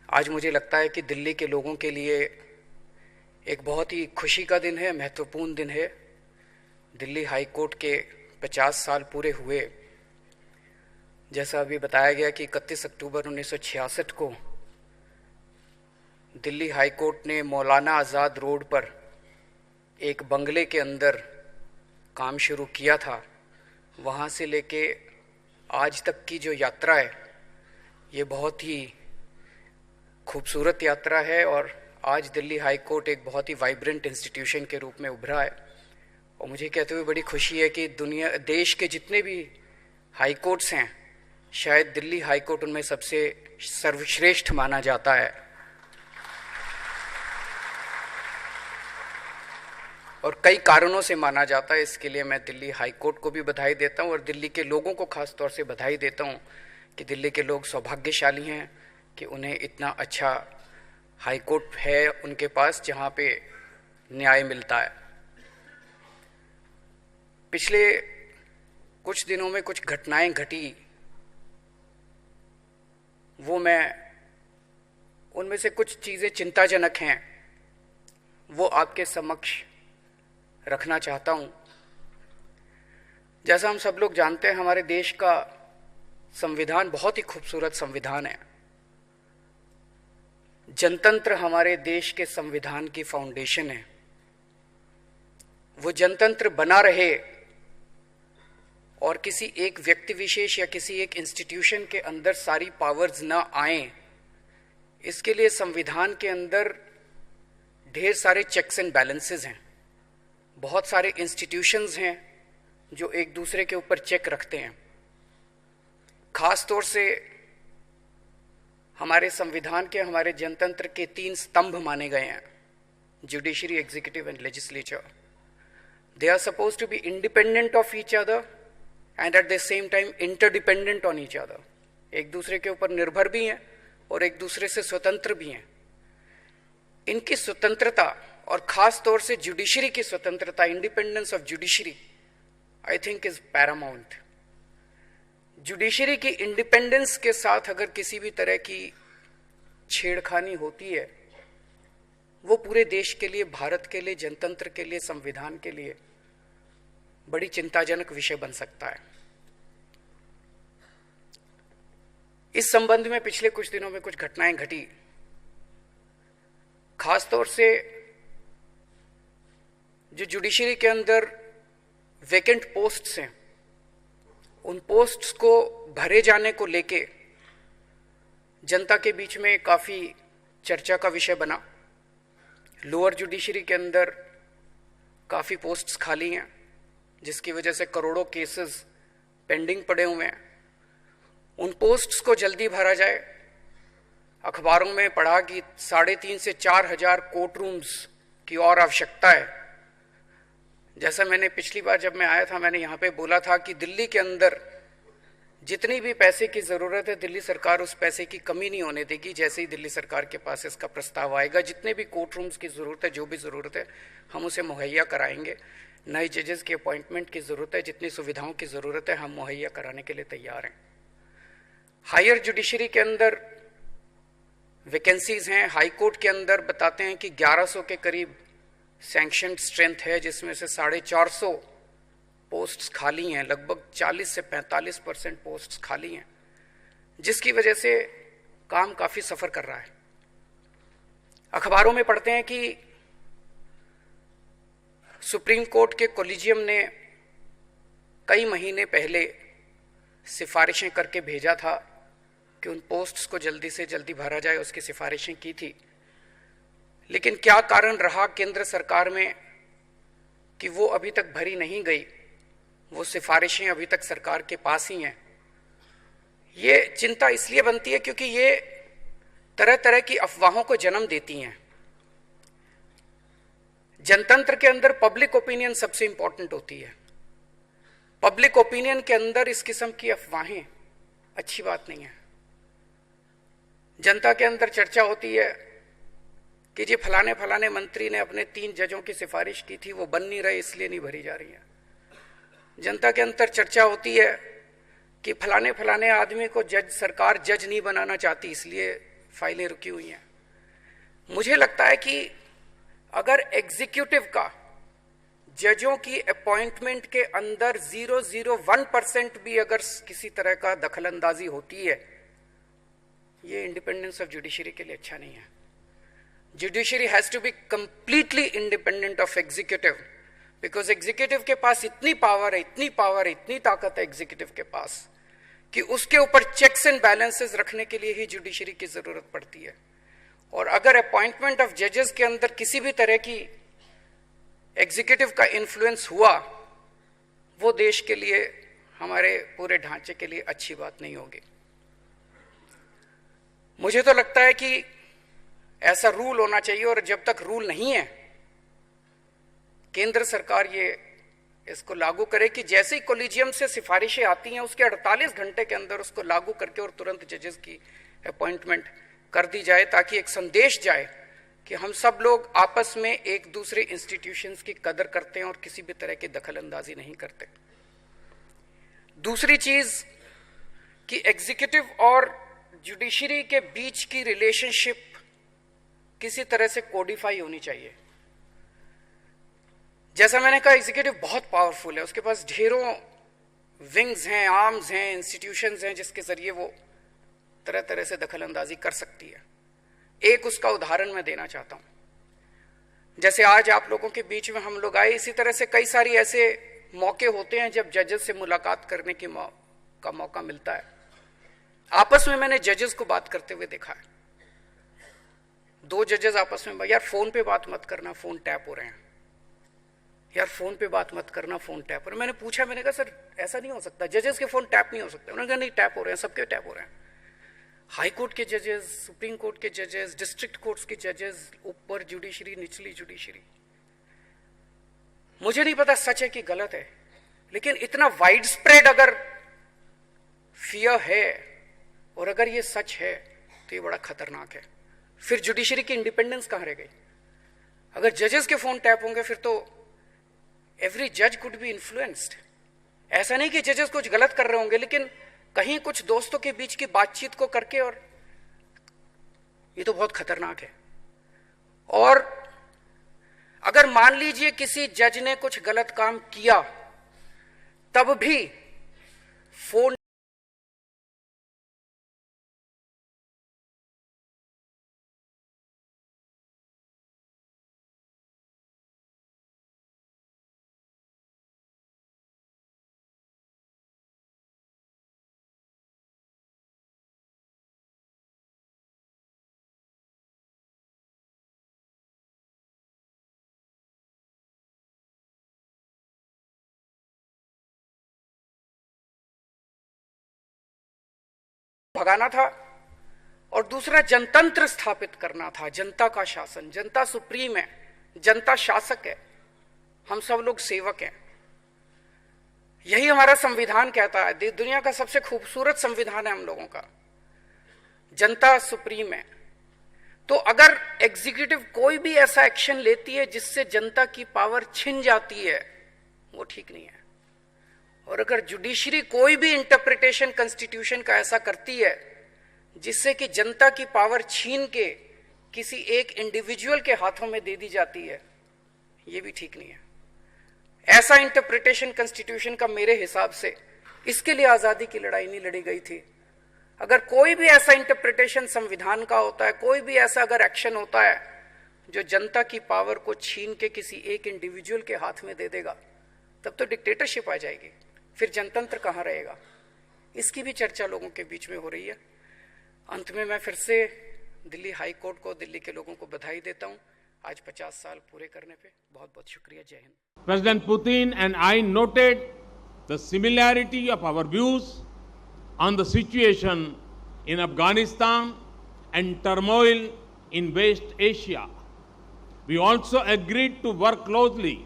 आज मुझे लगता है कि दिल्ली के लोगों के लिए एक बहुत ही खुशी का दिन है, महत्वपूर्ण दिन है। दिल्ली हाई कोर्ट के 50 साल पूरे हुए। जैसा अभी बताया गया कि 31 अक्टूबर 1966 को दिल्ली हाई कोर्ट ने मौलाना आज़ाद रोड पर एक बंगले के अंदर काम शुरू किया था। वहाँ से लेके आज तक की जो यात्रा है, ये बहुत ही खूबसूरत यात्रा है और आज दिल्ली हाई कोर्ट एक बहुत ही वाइब्रेंट इंस्टीट्यूशन के रूप में उभरा है। और मुझे कहते हुए बड़ी खुशी है कि देश के जितने भी हाई कोर्ट्स हैं, शायद दिल्ली हाई कोर्ट उनमें सबसे सर्वश्रेष्ठ माना जाता है। और कई कारणों से माना जाता है। इसके लिए मैं दिल्ली हाई कोर्ट को भी बधाई देता हूँ और दिल्ली के लोगों को खास तौर से बधाई देता हूँ कि दिल्ली के लोग सौभाग्यशाली हैं कि उन्हें इतना अच्छा हाई कोर्ट है उनके पास, जहाँ पे न्याय मिलता है। पिछले कुछ दिनों में कुछ घटनाएं घटी, उनमें से कुछ चीज़ें चिंताजनक हैं, वो आपके समक्ष रखना चाहता हूं। जैसा हम सब लोग जानते हैं, हमारे देश का संविधान बहुत ही खूबसूरत संविधान है। जनतंत्र हमारे देश के संविधान की फाउंडेशन है। वो जनतंत्र बना रहे और किसी एक व्यक्ति विशेष या किसी एक इंस्टीट्यूशन के अंदर सारी पावर्स ना आए, इसके लिए संविधान के अंदर ढेर सारे चेक्स एंड बैलेंसेस हैं। बहुत सारे इंस्टीट्यूशंस हैं जो एक दूसरे के ऊपर चेक रखते हैं। खास तौर से हमारे संविधान के, हमारे जनतंत्र के 3 स्तंभ माने गए हैं: judiciary, executive and legislature. They are suppose to be independent of each other and at the same time interdependent on each other. एक दूसरे के ऊपर निर्भर भी हैं और एक दूसरे से स्वतंत्र भी हैं। इनकी स्वतंत्रता और खास तौर से जुडिशरी की स्वतंत्रता, independence of judiciary, I think is Paramount. Judiciary की इंडिपेंडेंस के साथ अगर किसी भी तरह की छेड़खानी होती है, वो पूरे देश के लिए, भारत के लिए, जनतंत्र के लिए, संविधान के लिए बड़ी चिंताजनक विषय बन सकता है। इस संबंध में पिछले कुछ दिनों में कुछ घटनाएं घटी। खास तौर से जो जुडिशरी के अंदर वैकेंट पोस्ट्स हैं, उन पोस्ट्स को भरे जाने को लेके जनता के बीच में काफी चर्चा का विषय बना। लोअर जुडिशरी के अंदर काफी पोस्ट्स खाली हैं, जिसकी वजह से करोड़ों केसेस पेंडिंग पड़े हुए हैं। उन पोस्ट्स को जल्दी भरा जाए। अखबारों में पढ़ा कि 3,500 से 4,000 कोर्ट रूम्स की और आवश्यकता है। जैसा मैंने पिछली बार जब मैं आया था, मैंने यहाँ पे बोला था कि दिल्ली के अंदर जितनी भी पैसे की ज़रूरत है, दिल्ली सरकार उस पैसे की कमी नहीं होने देगी। जैसे ही दिल्ली सरकार के पास इसका प्रस्ताव आएगा, जितने भी कोर्ट रूम्स की ज़रूरत है, जो भी ज़रूरत है, हम उसे मुहैया कराएंगे। नए जजेस की अपॉइंटमेंट की ज़रूरत है, जितनी सुविधाओं की ज़रूरत है, हम मुहैया कराने के लिए तैयार हैं। हायर जुडिशरी के अंदर वैकेंसीज हैं। हाई कोर्ट के अंदर बताते हैं कि 1100 के करीब सैंक्शन स्ट्रेंथ है, जिसमें से 450 पोस्ट्स खाली हैं। लगभग 40 से 45% पोस्ट्स खाली हैं, जिसकी वजह से काम काफी सफर कर रहा है। अखबारों में पढ़ते हैं कि सुप्रीम कोर्ट के कोलिजियम ने कई महीने पहले सिफारिशें करके भेजा था कि उन पोस्ट्स को जल्दी से जल्दी भरा जाए, उसकी सिफारिशें की थी। लेकिन क्या कारण रहा केंद्र सरकार में कि वो अभी तक भरी नहीं गई, वो सिफारिशें अभी तक सरकार के पास ही हैं। ये चिंता इसलिए बनती है क्योंकि ये तरह तरह की अफवाहों को जन्म देती हैं। जनतंत्र के अंदर पब्लिक ओपिनियन सबसे इंपॉर्टेंट होती है। पब्लिक ओपिनियन के अंदर इस किस्म की अफवाहें अच्छी बात नहीं है। जनता के अंदर चर्चा होती है कि जी फलाने फलाने मंत्री ने अपने 3 जजों की सिफारिश की थी, वो बन नहीं रहे, इसलिए नहीं भरी जा रही है। जनता के अंदर चर्चा होती है कि फलाने फलाने आदमी को सरकार जज नहीं बनाना चाहती, इसलिए फाइलें रुकी हुई हैं। मुझे लगता है कि अगर एग्जीक्यूटिव का जजों की अपॉइंटमेंट के अंदर 0.01% भी अगर किसी तरह का दखलंदाजी होती है, ये इंडिपेंडेंस ऑफ जुडिशरी के लिए अच्छा नहीं है। Judiciary has to be completely independent of executive, because executive के पास इतनी पावर है, इतनी ताकत है एग्जीक्यूटिव के पास कि उसके ऊपर चेक्स एंड बैलेंसेस रखने के लिए ही जुडिशरी की जरूरत पड़ती है। और अगर अपॉइंटमेंट ऑफ जजेस के अंदर किसी भी तरह की एग्जीक्यूटिव का इन्फ्लुएंस हुआ, वो देश के लिए, हमारे पूरे ढांचे के लिए अच्छी बात नहीं होगी। मुझे तो लगता है कि ऐसा रूल होना चाहिए, और जब तक रूल नहीं है केंद्र सरकार इसको लागू करे कि जैसे ही कोलिजियम से सिफारिशें आती हैं उसके 48 घंटे के अंदर उसको लागू करके और तुरंत जजेस की अपॉइंटमेंट कर दी जाए, ताकि एक संदेश जाए कि हम सब लोग आपस में एक दूसरे इंस्टीट्यूशंस की कदर करते हैं और किसी भी तरह की दखलंदाजी नहीं करते। दूसरी चीज कि एग्जीक्यूटिव और जुडिशरी के बीच की रिलेशनशिप किसी तरह से कोडिफाई होनी चाहिए। जैसा मैंने कहा, एग्जीक्यूटिव बहुत पावरफुल है, उसके पास ढेरों विंग्स हैं, आर्म्स हैं, इंस्टीट्यूशंस हैं जिसके जरिए वो तरह तरह से दखलंदाजी कर सकती है। एक उसका उदाहरण मैं देना चाहता हूं। जैसे आज आप लोगों के बीच में हम लोग आए, इसी तरह से कई सारी ऐसे मौके होते हैं जब जजेस से मुलाकात करने का मौका मिलता है। आपस में मैंने जजेस को बात करते हुए देखा है। दो जजेस आपस में, यार फोन पे बात मत करना, फोन टैप हो रहे हैं, यार फोन पे बात मत करना, फोन टैप हो रहे हैं। मैंने पूछा, मैंने कहा सर ऐसा नहीं हो सकता, जजेस के फोन टैप नहीं हो सकते। उन्होंने कहा नहीं, टैप हो रहे हैं, सबके टैप हो रहे हैं। हाई कोर्ट के जजेस, सुप्रीम कोर्ट के जजेस, डिस्ट्रिक्ट कोर्ट्स के जजेस, ऊपर जुडिशरी, निचली जुडिशरी। मुझे नहीं पता सच है कि गलत है, लेकिन इतना वाइड स्प्रेड अगर फियर है और अगर ये सच है तो ये बड़ा खतरनाक है। फिर जुडिशरी की इंडिपेंडेंस कहां रह गई? अगर जजेस के फोन टैप होंगे फिर तो एवरी जज कुड बी इन्फ्लुएंस्ड। ऐसा नहीं कि जजेस कुछ गलत कर रहे होंगे, लेकिन कहीं कुछ दोस्तों के बीच की बातचीत को करके, और ये तो बहुत खतरनाक है। और अगर मान लीजिए किसी जज ने कुछ गलत काम किया, तब भी फोन भगाना था, और दूसरा जनतंत्र स्थापित करना था, जनता का शासन। जनता सुप्रीम है, जनता शासक है, हम सब लोग सेवक हैं। यही हमारा संविधान कहता है। दुनिया का सबसे खूबसूरत संविधान है हम लोगों का। जनता सुप्रीम है। तो अगर एग्जीक्यूटिव कोई भी ऐसा एक्शन लेती है जिससे जनता की पावर छिन जाती है, वो ठीक नहीं है। और अगर जुडिशरी कोई भी इंटरप्रिटेशन कॉन्स्टिट्यूशन का ऐसा करती है जिससे कि जनता की पावर छीन के किसी एक इंडिविजुअल के हाथों में दे दी जाती है, ये भी ठीक नहीं है। ऐसा इंटरप्रिटेशन कॉन्स्टिट्यूशन का मेरे हिसाब से इसके लिए आजादी की लड़ाई नहीं लड़ी गई थी। अगर कोई भी ऐसा इंटरप्रिटेशन संविधान का होता है, कोई भी ऐसा अगर एक्शन होता है जो जनता की पावर को छीन के किसी एक इंडिविजुअल के हाथ में दे देगा, तब तो डिक्टेटरशिप आ जाएगी। फिर जनतंत्र कहां रहेगा? इसकी भी चर्चा लोगों के बीच में हो रही है। अंत में मैं फिर से दिल्ली हाई कोर्ट को, दिल्ली के लोगों को बधाई देता हूं आज 50 साल पूरे करने पे। बहुत बहुत शुक्रिया। जय Hind. President Putin and I noted the similarity of our views on the situation in Afghanistan and turmoil in West Asia. We also agreed to work closely